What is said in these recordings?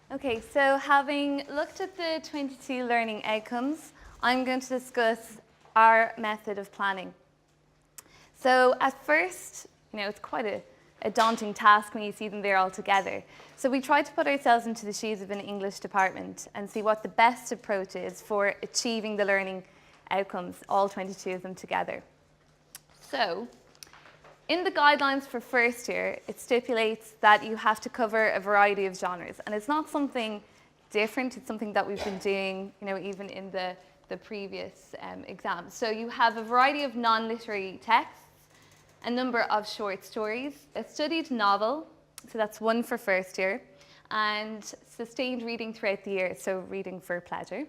Okay, so having looked at the 22 learning outcomes, I'm going to discuss our method of planning. So at first, it's quite a daunting task when you see them there all together. So we tried to put ourselves into the shoes of an English department and see what the best approach is for achieving the learning outcomes, all 22 of them together. So in the guidelines for first year, it stipulates that you have to cover a variety of genres. And it's not something different, it's something that we've been doing, even in the previous exams. So you have a variety of non-literary texts, a number of short stories, a studied novel, so that's one for first year, and sustained reading throughout the year, so reading for pleasure,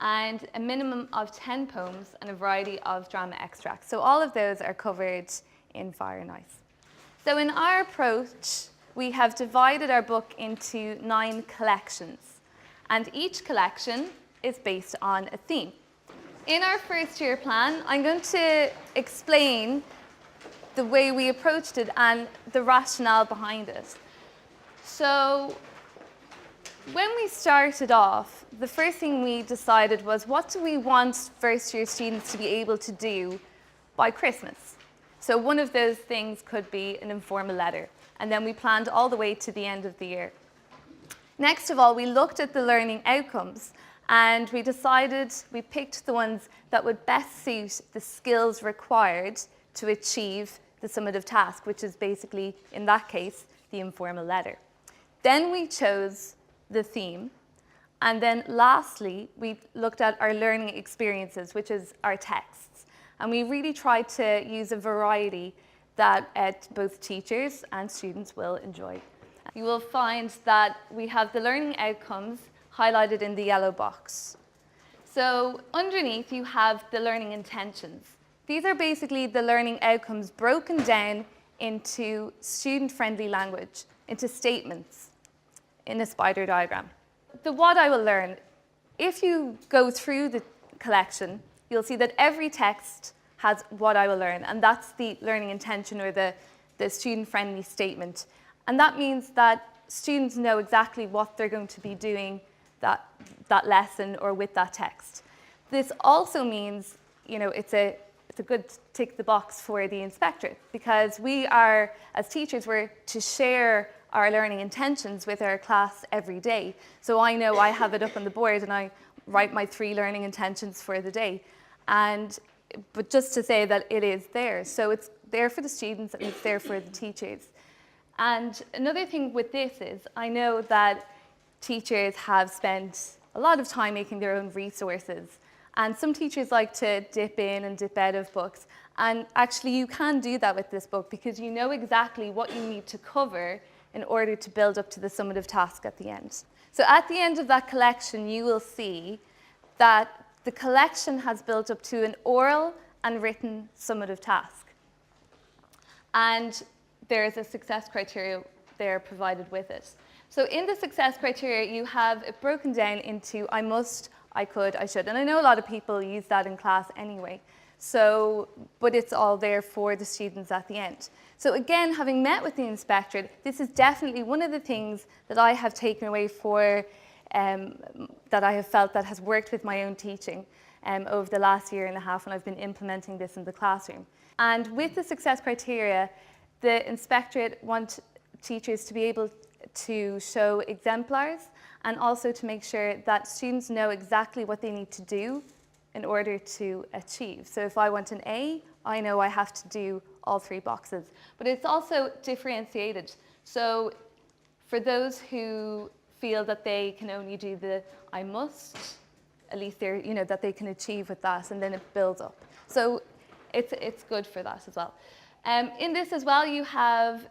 and a minimum of 10 poems and a variety of drama extracts. So all of those are covered in Fire and Ice. So in our approach, we have divided our book into 9 collections, and each collection is based on a theme. In our first year plan, I'm going to explain the way we approached it and the rationale behind it. So when we started off, the first thing we decided was, what do we want first year students to be able to do by Christmas? So one of those things could be an informal letter, and then we planned all the way to the end of the year. Next of all, we looked at the learning outcomes, and we picked the ones that would best suit the skills required to achieve the summative task, which is basically, in that case, the informal letter. Then we chose the theme, and then lastly, we looked at our learning experiences, which is our texts. And we really tried to use a variety that both teachers and students will enjoy. You will find that we have the learning outcomes highlighted in the yellow box. So underneath, you have the learning intentions. These are basically the learning outcomes broken down into student-friendly language, into statements in a spider diagram. The what I will learn, if you go through the collection, you'll see that every text has what I will learn, and that's the learning intention or the student-friendly statement. And that means that students know exactly what they're going to be doing that lesson or with that text. This also means, it's a good tick the box for the inspectorate, because we are, as teachers, we're to share our learning intentions with our class every day. So I know I have it up on the board and I write my 3 learning intentions for the day. But just to say that it is there. So it's there for the students and it's there for the teachers. And another thing with this is, I know that teachers have spent a lot of time making their own resources. And some teachers like to dip in and dip out of books. And actually you can do that with this book, because you know exactly what you need to cover in order to build up to the summative task at the end. So at the end of that collection, you will see that the collection has built up to an oral and written summative task. And there is a success criteria there provided with it. So in the success criteria, you have it broken down into I must, I could, I should. And I know a lot of people use that in class anyway. But it's all there for the students at the end. So again, having met with the inspectorate, this is definitely one of the things that I have taken away that I have felt that has worked with my own teaching over the last year and a half when I've been implementing this in the classroom. And with the success criteria, the inspectorate want teachers to be able to show exemplars and also to make sure that students know exactly what they need to do in order to achieve. So if I want an A, I know I have to do all 3 boxes. But it's also differentiated. So for those who feel that they can only do the I must, at least they're, that they can achieve with that, and then it builds up. So it's good for that as well. In this as well, you have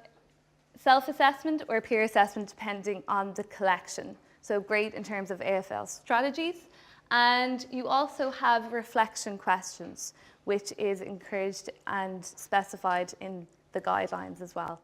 self-assessment or peer assessment depending on the collection. So great in terms of AFL strategies. And you also have reflection questions, which is encouraged and specified in the guidelines as well.